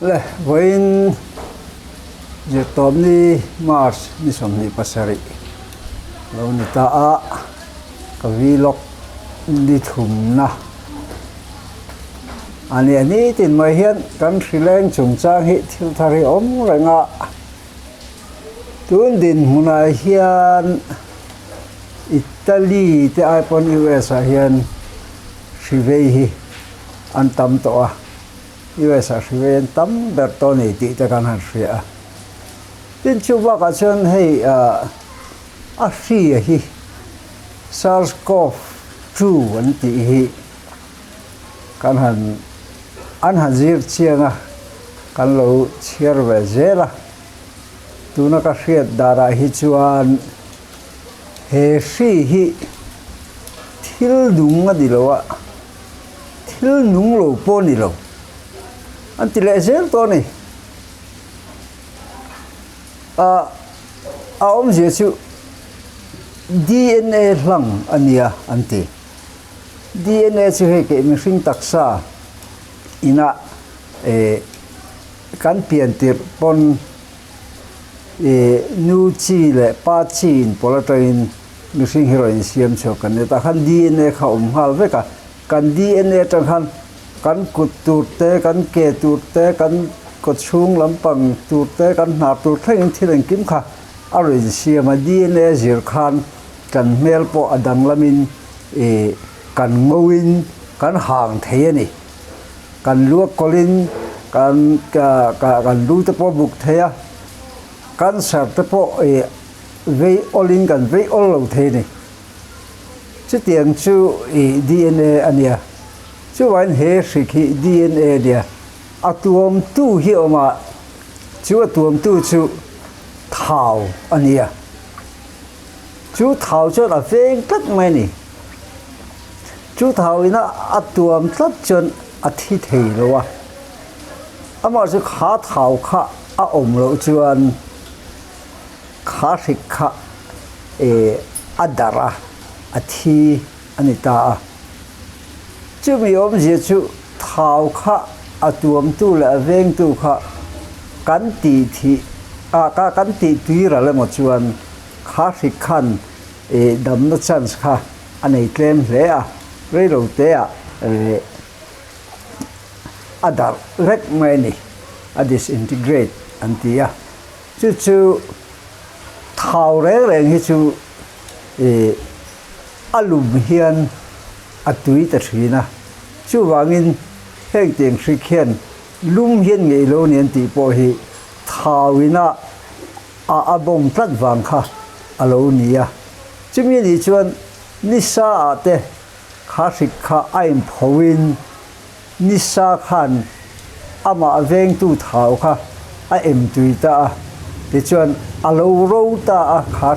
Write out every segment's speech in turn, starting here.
le voin je tom ni mars ni som ni pasari lo ni ta a ka vilok ni thum na ani tin mai hian kan thrileng chung chang hi thil thari om renga tun din huna hian Italy te ipon US a hian rivei hi an tam to a US a rivei an tam bertoni ti te kan han ria tin chuwa ka chon hei a ri hi SARS-CoV-2 an ti hi kan han an hazir chianga kan lo chiar ve zela tuna ka hriat dara hi chuan he hri hi thil dung a dilowa thil nung lo po ni lo an ti le zel to ni a om je chu DNA hlang ania anti DNA chu he ke mi hring taksa ina kan pian tir pon nu chi le pa chin polatrain mi hring heroin siam cho kan ta khan DNA kha hal ve ka kan DNA tang khan kan kut tur te kan ke tur te kan ko chung lampang tur te kan na tur theng thileng kim kha arin siam DNA zir khan kan mel po adang lamin kan ngowin kan hang thei ni kan luak kolin kan lu te po buk theya kan sar te po vei olin kan vei ol lo thei ni chu tiang chu DNA ania chu wan he sikhi DNA dia atuam tu hi oma chu atuam tu chu thau ania chú thảo cho là phê tất mai nè chú thảo ina atuam tất chân thi thể rồi à mà chú khá thảo khá ôm lâu chuan khá thịt khá adara thi anh ta chú mi ôm gì chú thảo khá atuam tu là veng tu khá cắn tì thì cắn tì tùy ra lên một chuan khá thịt khăn đầm nó chân khá anh ấy tlem lẽ rei đầu té adar rek mai ni disintegrate antia chu thau re hi chu alum hian atui ta thina chu wangin heng teng sikhian lum hian ngei lo nian ti po hi thawina a bom plat wang kha alo nia chumi ni chuan nisa ate kha sikha aim phowin nisa khan ama veng tu thau kha a em tuita ti chuan alo ro ta a kha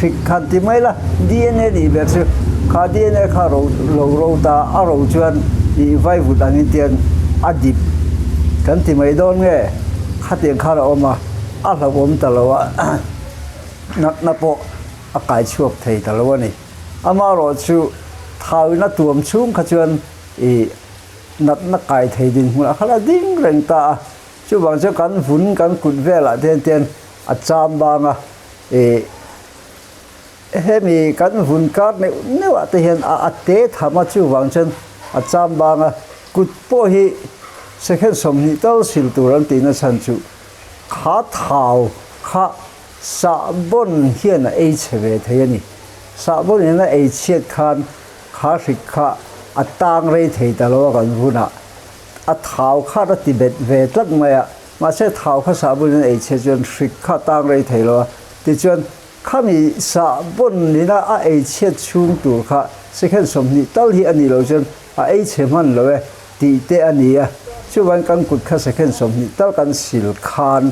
sikha ti mai la DNA ni ber chu kha DNA kha ro ta a ro chuan ni vai vu dan tian adip kan ti mai don nge kha tiang kha ra oma a la bom ta lawa na po a kai chuak thei ta lawa ni ama ro chu thau na tuam chung kha chuan nat na kai thei din hula khala ding reng ta chu bang chu kan vun kan kut vela ten a cham banga hemi kan vun kar ne wa te hian a te thama chu bang chen a cham banga kut po hi second som ni tal sil turan ti na chan chu kha thau kha sa bon hian a cheve thei ni sa bon hian a chet khan kha sikha atang rei thei ta lo kan vuna a thau kha ra tibet ve tlat maya ma se thau kha sa bon ei che jon sikha tang rei thei lo ti chuan khami sa bon ni na a ei che chung tur kha second som ni tal hi ani lo jon a ei che man lo e ti te ani a chu wan kan kut kha second som ni tal kan sil khan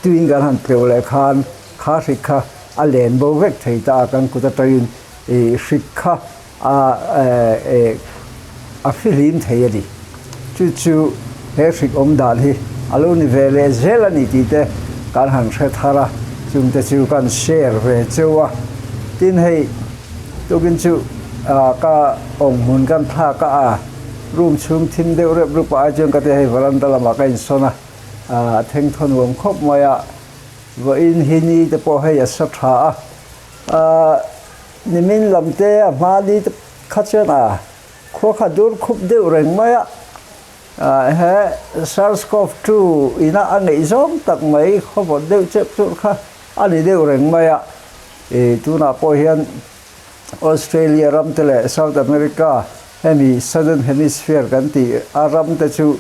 tuin gan han peole khan kha sikha a len bo vek thei ta kan kut ta in sikha a filim thei di chu he sik om dan hi alo ni vele zela ni ti te kan han the thara chung te chu kan share ve chuwa tin hei to bin chu ka ong mun kan tha ka room chung thim deuh rep rupa a chung ka te hei varanda lama ka in sona theng thon wam khop maya wa in hini te po hei a sa tha a nimin lamte a mali te khachana kho kha dur khup deuh reng maya he SARS-CoV-2 ina anei zom tak mai khobot deuh chep chu kha ani deuh reng maya tuna po hian Australia ram tele South America hemi Southern Hemisphere kan ti aram te chu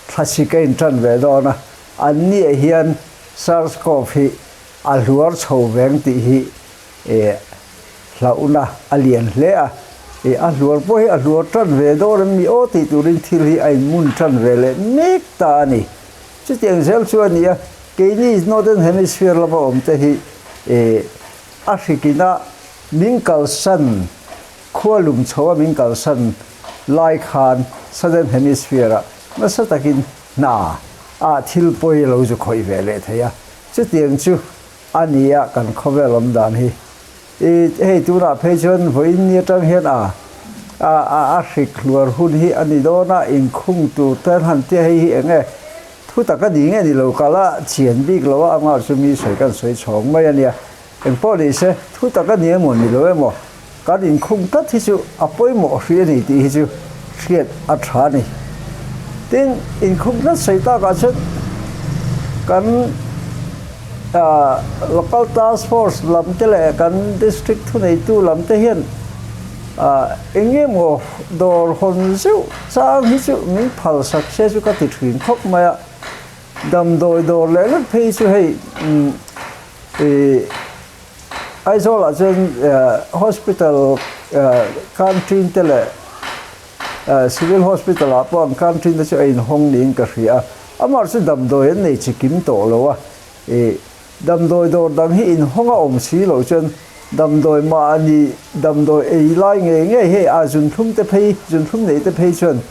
thasikain tran ve dona anni hian SARS-CoV hi alhuar chho veng ti hi launa alien hle a alhuar po hi alhuar tran ve dor mi o ti turin thil hi ai mun tran ve le mek ta ni chu tiang zel chu ania keini Northern Hemisphere la om te hi Afrikina Minkal San Kualum Chowa Minkal San Lai Khan Southern Hemisphere Masa takin na thil poi lo ju khoi vele thaya chu tiang chu ania kan khovelom dan hi hei tuna phechon voin ni tang hian Afrik luar hun hi ani dona in khung tu tan han te hi enge thu taka ding ani lo kala chian bik lo anga chu mi soi kan soi chong mai ania en police thu taka ni mo ni lo emo ka din khung ta thi chu apoi mo hri ni ti hi chu hriat a tha ni tin in khung na sei ta ka chu kan local task force lam te le kan district thu nei tu lam te hian enge mo dor hon chu sang hi chu mi phal sak se chu ka ti thrin khop maya dam doi dor le le phei chu hei aizola chen hospital country tele civil hospital apon country na chu in hong ning ka ria amar chu dam doi nei chikim to lo wa dam doi dor dang hi in honga om si lo chen dam doi ma ani dam doi ei lai nge he a jun thum te phei jun thum nei te phei chen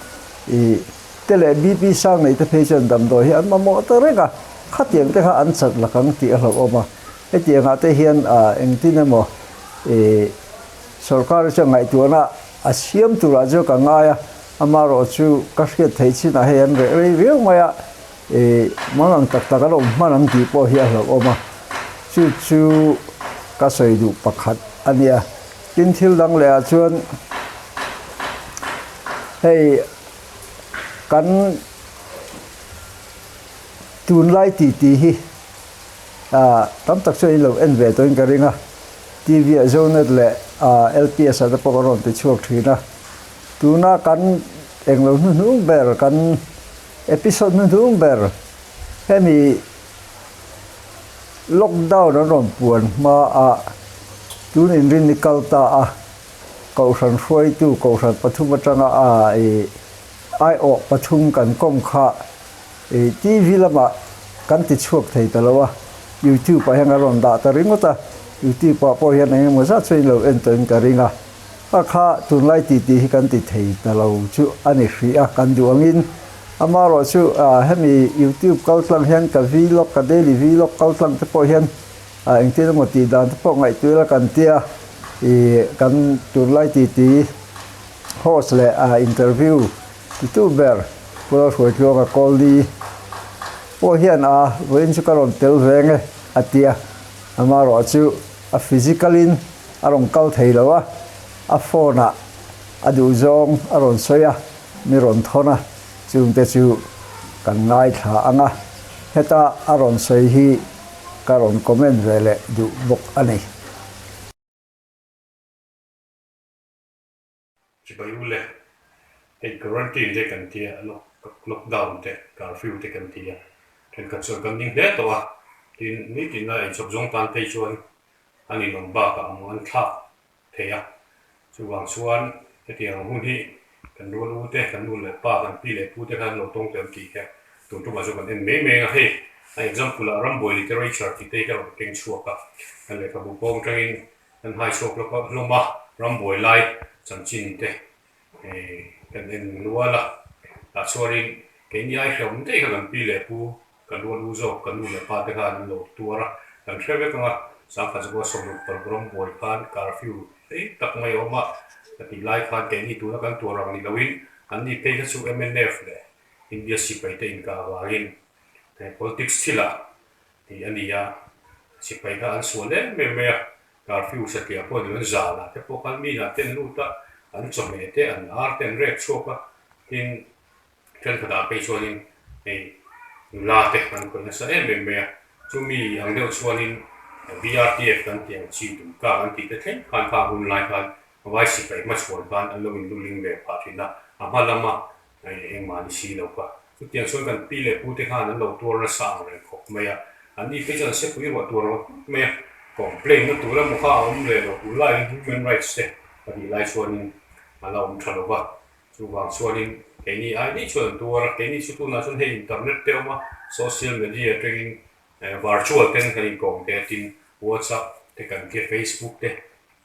tele bp sang nei te phei chen dam doi hi an ma mo ta re ka khatiang te kha an chat la kang ti a lo oma etiang ate hian eng tin mo sarkar cha ngai tu na asiam tu ra jo ka ngaya amaro chu ka hriat thei chin a hian re re maya manang tak tak ro manang ti po hi a lo oma chu ka soi du pakhat ania tin thil dang le a chuan hei kan tun lai ti hi tam tak choi lo en ve toin ka ringa TV a zone le LPS a po ron te chuak thina tuna kan englo nu ber kan episode nu ber hemi lockdown ron puan ma tun in rin nikal ta ko san foi tu ko san pathum atanga ai o pathum kan kom kha TV lama kan ti chuak thei talawa YouTube pa hang ron da ta ringota YouTube pa po hian eng mo sa chei lo en ten ka ringa kha tun lai ti kan ti thei ta lo chu ani hri a kan duangin amaro chu hemi YouTube kal tlang hian ka vlog ka daily vlog kal tlang te po hian eng te mo ti dan te po ngai tu la kan tia kan tun lai ti host le interview YouTuber ko so chu ka call di po hian wen chu karon tel venge atia amaro chu physicalin arong kal thei lawa phone adu zong aron soya miron thona chung te chu kan ngai tha anga heta aron soi hi karon comment vele du bok ani chibayule ei quarantine de kan tia lockdown te curfew te kan tia ken ka chon kan ning de to wa tin ni tin na ei chop jong tan te chuan ani long ba ka amon tha theya chuwang chuan hetiang hun hi kan lu te kan lu le pa kan pi le pu te kan lo tong ter ki ke tu tu ma zo kan en me nga he a example a ramboy literature ti te ka keng chua ka kan le ka bu pom tangin kan hai chok lo ka lo ma ramboy lai chan chin te kan en nuala a chuarin ken yai hlom te kan pi le pu kan lu zo kan lu le pa te kan lo tuara kan threbe ka sa ka zo so lo par ramboy kan curfew tak mai oma ti lai khan ke ni tu na kan tur rang ni lawin anh đi thấy cái số MNF này India si phải tên cả vài politics thì là thì anh đi si phải cả anh số đấy mẹ Garfield sẽ kia po được giả là cái po kan mi là tên lu ta anh chọn mẹ thế anh tên red shop tin trên cái đó bây giờ nên là thế anh còn sẽ mẹ chúng mi anh đều cho nên BRTF kan tiang chi tu ka anh ti te kan ka hun lai kan vai si phải mất một ban anh lo mình linh về phát triển là mà lama em mà đi xí lâu qua tu tiang số kan pi le pu te han anh lo tua ra sang rồi khóc mày anh đi bây giờ sẽ quý vào tua rồi mày complain nó tua ra một khá ông le lo pu lai human rights te thì lai số nên mà lo ông thằng qua chú vàng số nên cái này ai đi chọn tua ra cái này chú tu na chọn hay internet te mà social media training virtual ten kan công te tin WhatsApp te kan ke Facebook te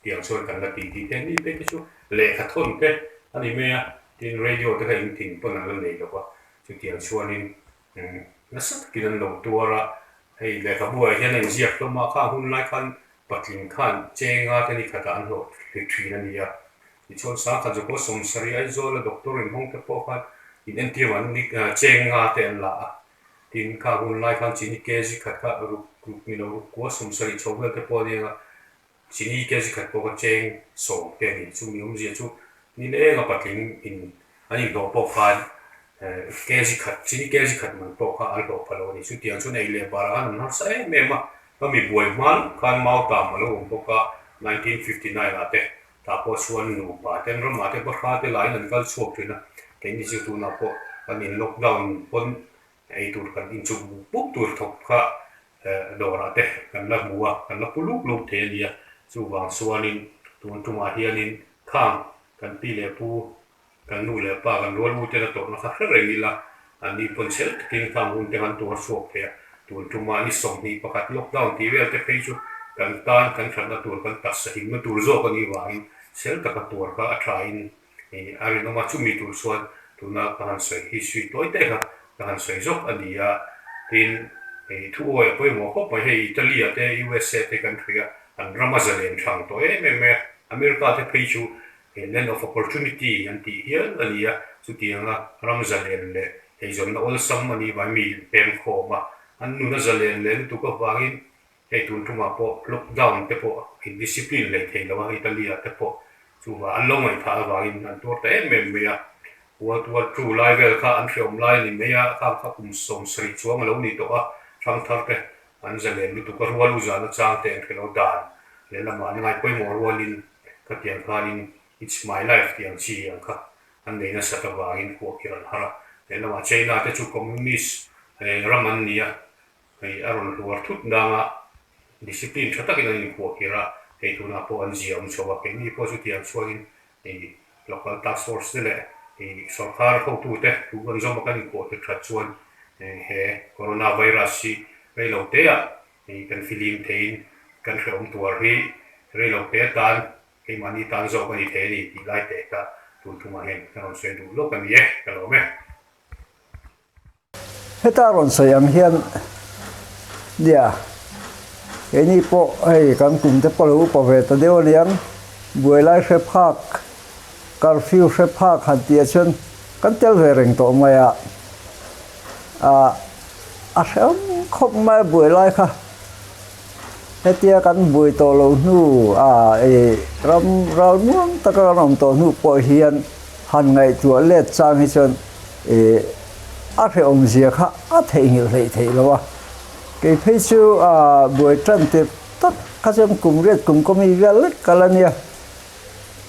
tiang so kan la ti ten ni pe chu le kha thon te ani me tin radio te kan tin pon na le lo kwa chu tiang chuan in na sat kilan lo tuara hei le ka bua hian ang ziak to ma kha hun lai khan patling khan chenga te ni khata an lo le thri na ni ya ni chon sa kha jo ko som sari ai zo la doctor in hong te po khan in en ti wan ni chenga te an la tin ka hun lai khan chini ke ji khat ka ru ni lo ko som sari chawla te po ni nga chini ke ji khat po ka cheng so te ni chu mi um ji chu ni le nga patling in ani do po khan ke ji khat chini ke ji khat man po kha al do palo ni chu tiang chu nei le bara an na sa me ma pa mi boi man khan mau ta ma lo po ka 1959 la te ta po suan nu pa ten ro ma te ba kha te lai nan kal chok thina ke ni chu tu na po ani lockdown pon ai tur kan in chu buk tur thok kha do ra te kan la muwa kan la puluk luk the lia chu wang suanin tun tuma hianin khang kan pi le pu kan nu le pa kan ro lu te na to na kha re ni la ani pon sel kin kham hun te kan tur sok the tun tuma ni som ni pakat lockdown ti vel te pe chu kan tan kan thang na tur kan tas hin na tur zo kan ni wang sel ta ka tur ka atrain ari no ma chu mi tur suan tuna kan sai hi sui toi te ka kan sai zok ania tin thu oi poi mo ko poi hei Italia te USA te country an ramazalen thang to me America te pei chu land of opportunity anti here ania chu tianga ramazalen le hei zon na ol sam ani ba mi pem kho ma an nu na zalen le tu ko wangin hei tun tuma po lockdown te po discipline le thei lawa Italia te po chu wa an lo mai tha wangin an to te me what true live ka an film line ni me ya ka kum som sri chuang lo ni to a thang thar te an zalen ni tu ka rualu za na chang te an lo dan le la ma ngai poi mo rualin ka tiang khanin it's my life tiang chi ang kha an nei na sa ta wangin ko kiran hara le la ma China te chu communist raman nia ei aron luar thut danga discipline thata ki ni ko kira ei tu na po an jiam chowa ke ni po chu tiang chuangin ei local task force le सरकार को तुते तुगन जो मकन को ते ट्रचुन हे corona virus सी रे लोते या kan filim thein kan khom tuar hi re lo te tan ke mani tan zo kan i the ni ti lai te ka tu tu ma hen kan se du lo kan ye ka lo me heta ron sayang hian dia ini po ai kan kum te polo po ve ta deo liang buai lai she phak curfew she phak han tia chen kan tel ve reng to maya a xem khop mai buai lai kha hetia kan buai to lo nu ram rau nuam ta ka ram to nu po hian han ngai chu le chang hi chen a the om zia kha a thei ngil thei thei lo wa ke phei chu buai tran te tak ka chem kum ret kum komi vel kalania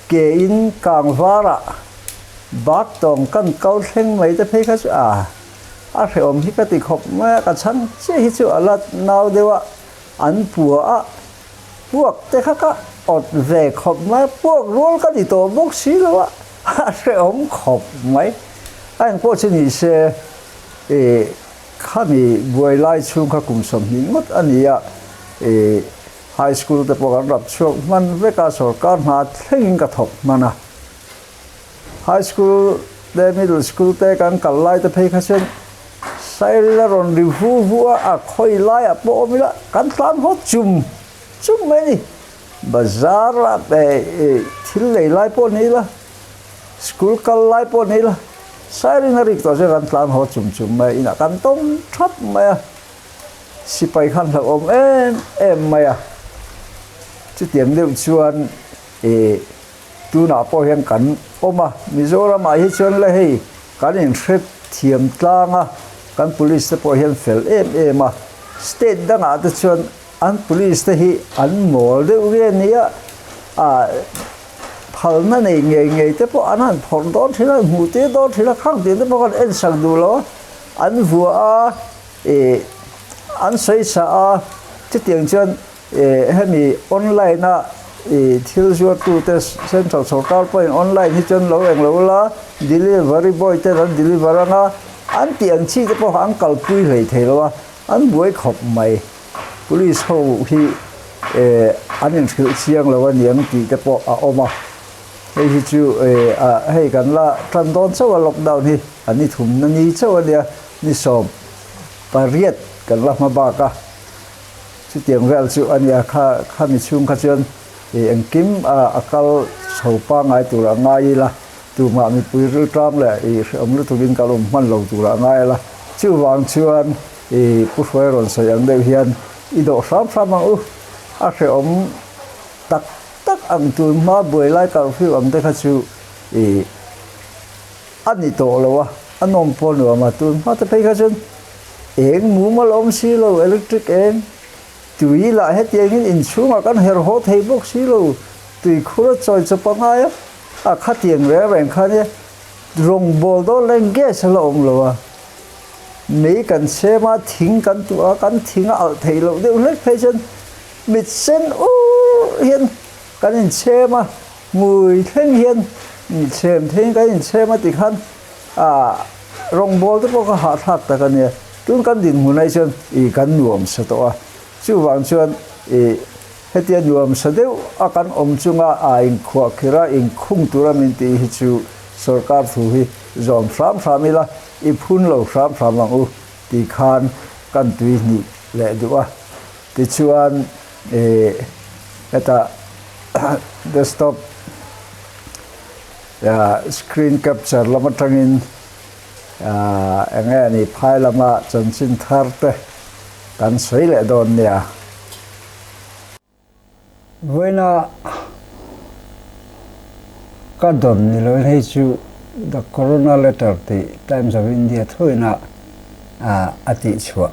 ke in kang vara bak tong kan kau theng mai te phei kha chu a the om hi ka ti khop ma ka chan che hi chu alat naw dewa an pua a puak te kha ka ot ve khop ma puak rol ka di to bok si lo a the om khop mai anh po chu ni se khami buai lai chung kha kum som ni ngot ania high school te po kan rap chok man ve ka sarkar ma thing ka thop mana high school te middle school te kan kal lai te phei kha chen sai la ron ri hu hu a khoi lai a po mi la kan tlan ho chum mai ni bazar a thil lei lai po ni la school kal lai po ni la sai ri na rik to je kan tlan ho chum mai ina kan tom thap mai sipai khan la om em mai chu tiang deuh chuan tu na po hian kan oma Mizoram a hi chuan la hei kan in threp thiam tlanga kan police te po hian fel em state danga te chuan an police te hi an mol deuh ve nia phalna nei ngei te po anan phon don thila mu te don thila khang te po kan en sang du lo an vua an sei sa chu tiang chuan hemi online na thil zo tu te central sarkar point online hi chon lo eng lo la delivery boy te ran deliver na an tiang chi te po ang kal pui hlei thelo an buai khop mai police ho hi an in thil chiang lo niang ti te po a oma hei hi chu hei kan la tran don chaw lockdown hi ani thum na ni chaw ania ni som pariat kan la ma ba ka chu tiang vel chu ania kha mi chung kha chuan anh kim akal sopa ngai tu ra ngai la tu ma mi pui ru tram le om lu tu bin kalum man lo tu ra ngai la chu wang chuan pu phoi ron so yang deu hian I do sam ang a se om tak ang tu ma boi lai ka fiu am te kha chu ani to lo wa anom pol no ma tu ma te pe kha chun eng mu ma lom si lo electric eng tui la hết tiếng in xuống mà con hero hot hay bốc xí luôn tui khứa chơi cho bằng ai á khát tiền rẻ bèn khát nhé rồng bò đó lên ghé sao lộn rồi mấy cần xe mà thính cần tụi cần thính ở thầy lộ đều lấy phê chân mịt sen hiền cần xe mà mùi thiên hiền mịt xem thiên cái xe mà tịch khăn rồng bò đó có hạt hạt ta cái này chúng cần điện hồ này chân cần nuông sao đó chu wang chuan hetia nuam sadeu akan omchunga in khwa khira in khung turamin ti hi chu sarkar thu hi zom fram ila I phun lo fram ang ti khan kan tui ni le duwa ti chuan eta desktop screen capture lama tangin enge ni phai lama chanchin thar te kan soi le don nia voina ka don ni lo hei chu the corona letter ti Times of India thoina ati chua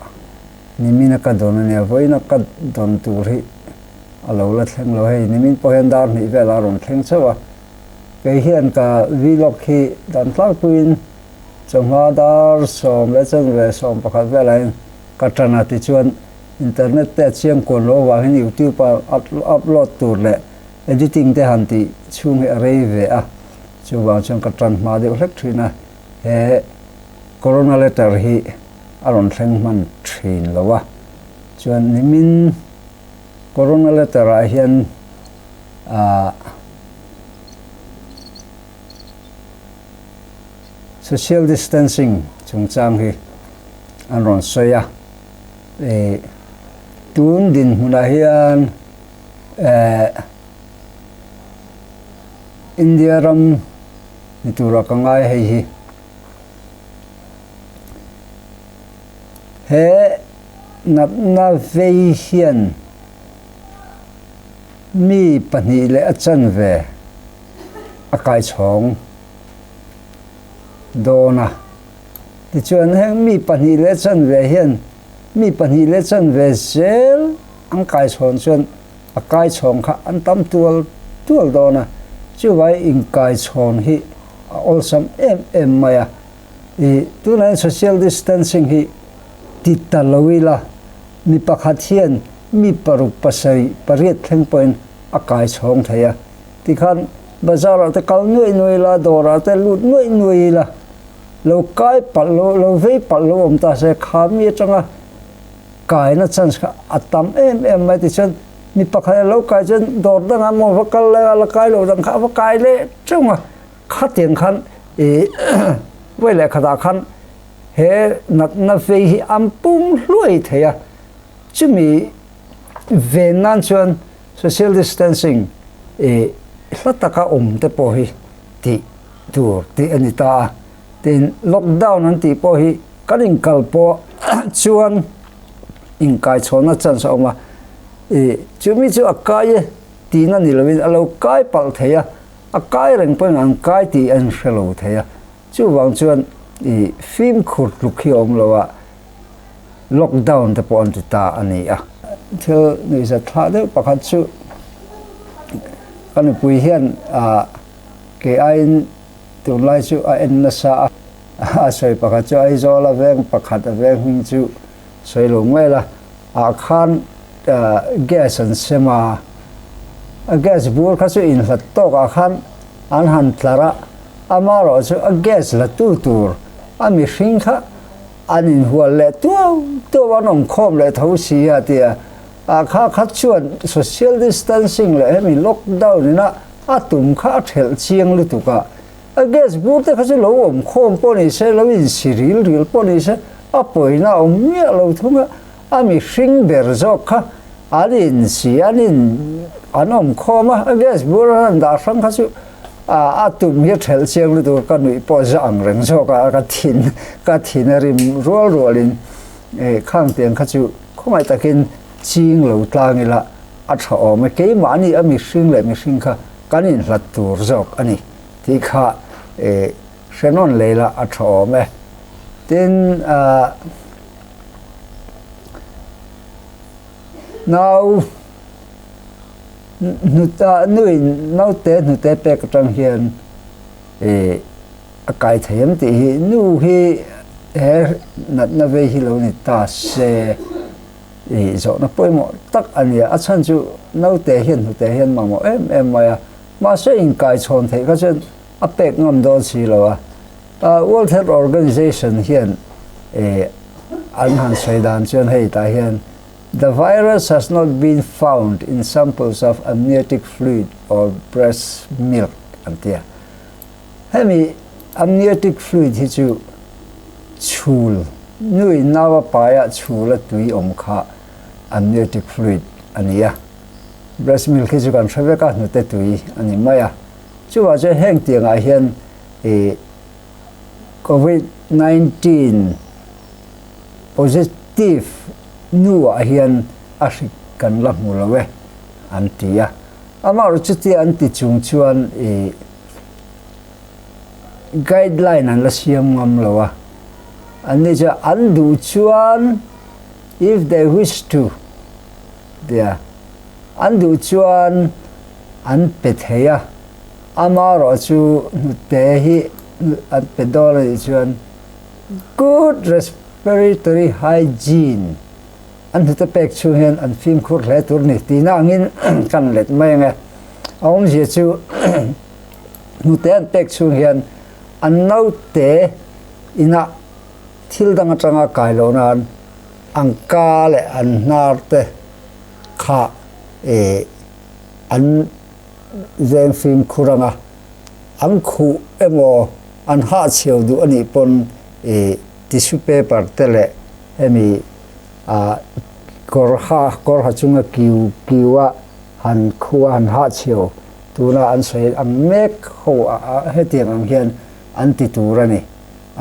nimina ka don nia voina ka don tu ri alo la thleng lo hei nimin pohen dar ni vela ron thleng chawa ke hian ka vlog hi dan tlar puin chonga dar som le chang ve som pakhat velain katana ti chuan internet te chiang kon lo wa hin YouTube upload tur le editing te han ti chung he array ve chu wa chang katan ma de hlek thina he corona letter hi aron thleng man thin lo wa chuan nimin corona letter a hian social distancing chung chang hi aron soya tun din huna hian India ram nitura kangai hei hi he na vei hian mi pani le achan ve akai chong dona ti chuan heng mi pani le chan ve hian mi pani le chan ve sel ang kai chon chuan a kai chong kha an tam tual dona chu vai in kai chon hi olsam em maya tu na social distancing hi ti talawila mi pakhat hian mi paruk pasai pariat thleng point a kai chong thaya ti khan bazar te kal noi la dora te lut noi la lo kai palo lo vei palo om ta se khami changa kai na chance ka atam em mai ti chen mi pakha lo kai chen dor danga mo vakal la kai lo dang kha kai le chunga khateng khan wele khada khan he na vei hi ampum hloi theya chumi venan chuan social distancing hlataka te po hi ti tur ti anita tin lockdown an ti po hi kanin kalpo chuan in kai chona chan so ma chumi chu akai ti na ni lovin alo kai pal theya akai reng pang an kai ti an shelo theya chu wang chuan film khut lukhi om lowa lockdown te pon ta ani a thil ni sa thla de pakhat chu kan pui hian ke ain tu lai chu a en na sa a soi pakhat chu ai zo la veng pakhat veng hing chu soi lo ngai la a khan gas an sema a gas bur kha chu in hlat to ka khan an han tlara amaro chu a gas la tu tur ami hring kha anin hual le tu wanom khom le tho si a tia a kha chuan social distancing le hemi lockdown na atum kha thel chiang lu tu ka a gas bur te kha chu lo om khom po ni se lo in siril ril po ni se a poina om mia lo thunga ami hring ber zo kha anin si anin anom khoma a gas bur an da sang kha chu atum hi thel chiang lu tu ka nui po zang reng zo ka thin rim rolin khang tiang kha chu khomai takin ching lo tlangila a tho me ke mani ami hring le mi hring kha kanin hlat tur zok ani ti kha shenon leila a tho me tin now nuta nui nau te pe ka tang hian a kai them ti hi nu hi nat na ve hi lo ni ta se zo na poimo tak ania a chan chu nau te hian ma mo em ma ma se in kai chon the ka chen a pek ngam do chi lo World Health Organization hian an han saidan chen hei ta hian the virus has not been found in samples of amniotic fluid or breast milk antia hemi amniotic fluid hi chu chul nui nawa paya chula tui om kha amniotic fluid ania breast milk hi chu kan thave ka nu te tui ani maya chuwa che heng tiang a hian COVID-19 positive nu a hian a hrik kan la hmu lo we an tia amaro chuti an ti chung chuan guideline an la siam ngam lo wa ani cha an du chuan if they wish to dia an du chuan an pe theya amaro chu te hi an pe dol chuan good respiratory hygiene an hita pek chu hian an film khur hle tur ni tina angin kan let mai nge aum je chu nu te an pek chu hian an nau te ina thil dang atanga kai lo nan ang ka le an nar te kha an zeng film khuranga ang khu emo an ha cheu du ani pon tissue paper tele emi korha chunga kiwa han khuwa han ha cheu tuna an sei ang mek ho hetiang ang hian anti turani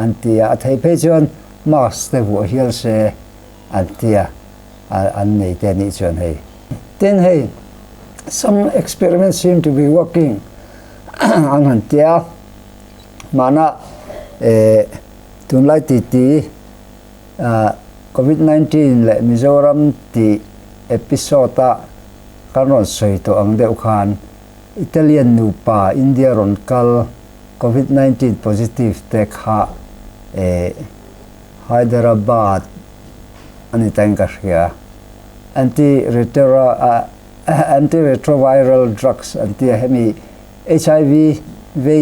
antia athai pe chuan mask te bu hial se antia an nei te ni chuan hei ten hei some experiments seem to be working ang antia mana tunlai ti COVID-19 le Mizoram ti episode kanon soi to ang deuh khan Italian nupa India ron kal COVID-19 positive te kha Hyderabad ani tangka hia antiretroviral drugs anti hemi HIV ve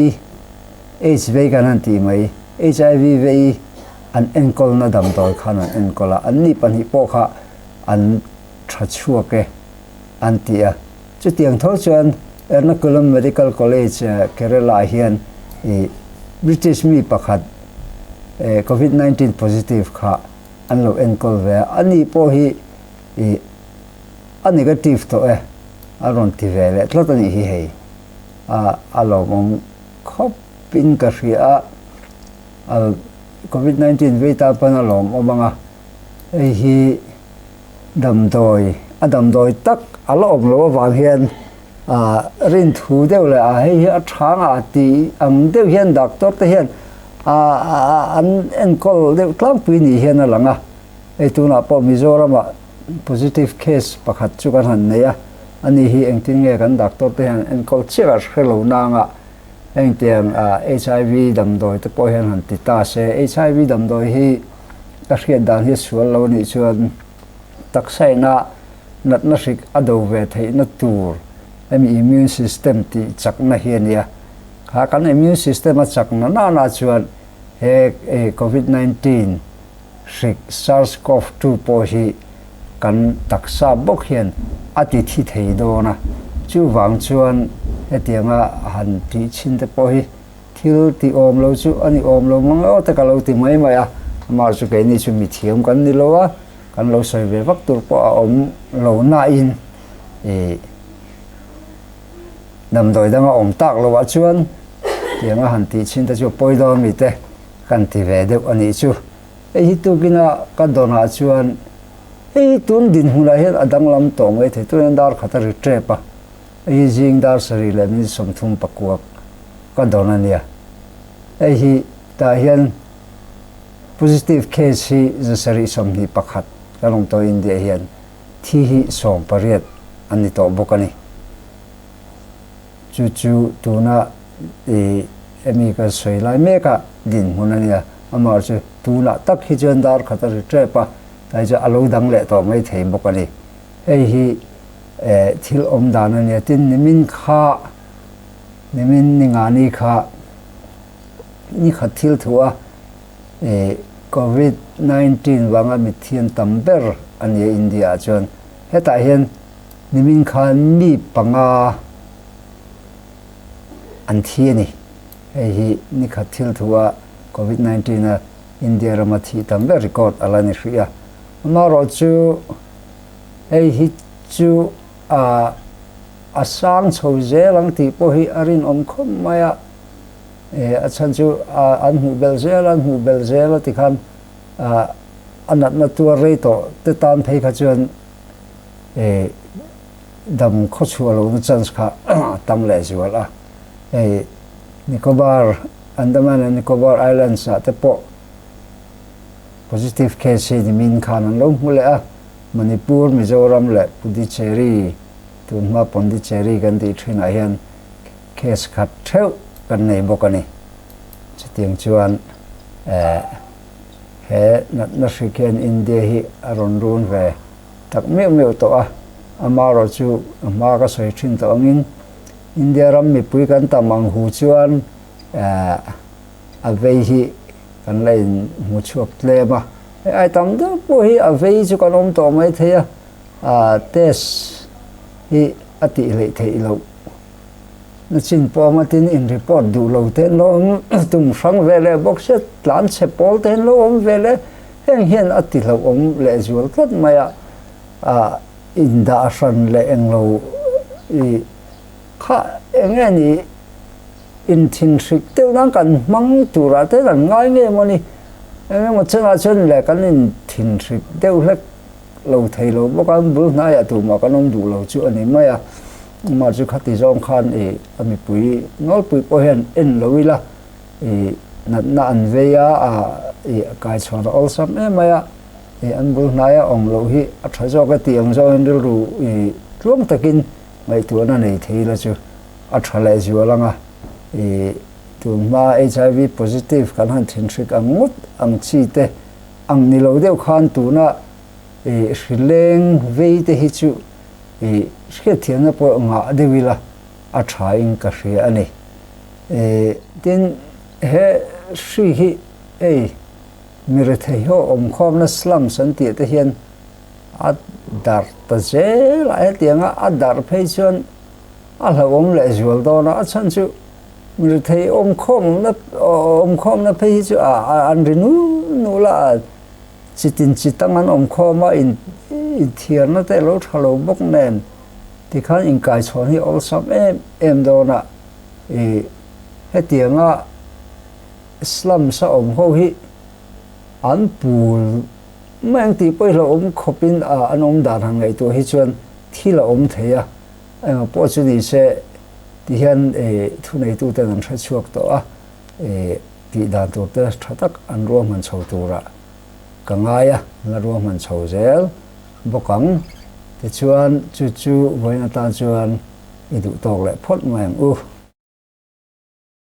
AIDS ve kan anti mai HIV ve an enkol na dam dol khan an enkola anni pan hi po kha an thachua ke antia chu tiang tho chuan Ernakulam Medical College Kerala hian British mi pakhat COVID-19 positive kha an lo enkol ve ani po hi a negative to aron ti vele tlot ani hi hei a lo mong khop pin ka ria COVID-19 ve ta pana lom omanga hi damdoi tak alo omlo wang hian rin thu deuh le hi a thanga ti ang deuh hian doctor te hian an enkol deuh tlang ni hian alanga tuna po Mizoram positive case pakhat chu kan han neya ani hi engtin nge kan doctor te hian enkol chiar hello nanga engtiang HIV damdoi te po hian han ti ta se HIV damdoi hi ka hriat dan hi sual lo ni chuan taksai na natna rik ado ve thei na tur immune system ti chakna hiania kha kan immune system a chakna na chuan he COVID-19 rik SARS-CoV-2 po hi kan taksa bok hian ati thi thei do na chu wang chuan hetianga han ti chin te po hi thil ti om lo chu ani om lo mango te ka lo ti mai mai a mar chu ke ni chu mi thiam kan ni lo a kan lo soi ve vak tur po a om lo na in nam doi danga om tak lo wa chuan tianga han ti chin ta chu poi do mi te kan ti ve deuh ani chu hi tu kina ka dona chuan tun din hula hian adang lam tong the tun dar khata ri trepa jing dar sari le ni somthum pakuak ka dona nia hi ta hian positive case hi zasari somni pakhat kalong to India hian thi hi som pariat ani to bokani chu tuna emi ka soilai meka din hunania amar chu tuna tak hi jan dar khatar trepa tai ja alo dang le to mai thei bokani hi thil om dan ania tin nimin ningani kha ni khathil thua COVID-19 wanga mithian tamber ania India chon heta hian nimin khan mi panga an thiani hi ni khathil thua COVID-19 a India ramathi tamber record alani ria maro chu hi chu asang chhoje lang ti po hi arin om khom maya achan chu an hu belzel ti khan anat na tu re to te tan phei kha chuan dam kho chualo na chance kha tam le chuala Nicobar Andaman and Nicobar Islands te po positive case ni min khan an lo hule a Manipur Mizoram le Puducherry tunma Pondicherry kan ti thina hian case khat theu kan nei bokani chitiang chuan he na shiken India hi aron run ve tak meu to a amaro chu ma ka soi thin to angin India ram mi pui kan tamang hu chuan a vei hi kan lein mu chuak tlema ai tam do po hi a vei chu kan om to mai theya test hi ati le thei lo na chin po ma tin in report du lo te lo tum sang vele box tlan che pol ten lo om vele heng hian ati lo om le zual tat maya in da san le eng lo kha engani in thin sik te nang kan mang tura te kan ngai nge moni mo changa chon le kan in thin sik deu hlek lo thei lo bo kan bu na ya tu ma kan om du lo chu ani maya ma chu khati zong khan ami pui ngol pui po hen en loila na an veya kai chon all sam maya an bu na ya ong lo hi a thajo ka tiang zo en ru tlom takin mai tu na nei thei la chu a thale ju langa tu ma HIV positive kan han thin thik angut ang chi te ang ni lo deu khan tu na shileng vei te hi chu shke thiana po nga devila a thaing ka hria ani tin he shri hi mire thei ho om khom na slum san ti te hian a dar ta zel a tianga a dar phei chuan a la om le zual do na a chan chu mire thei om khom na phei chu an rinu nu la chitin chitangan om khoma in thiarna te lo thalo bok nen ti khan in kai chon hi all sam em do na he tianga Islam sa ho hi an pul mang ti poi lo khopin an dan hang ngai to hi chuan thila theya po chu ni se ti hian thu nei tu te an thra chuak to ti dan tu te thatak an ro man chho tura kangaya na ro man chho zel bokang ti chuan chu voina ta chuan idu tok le phot mang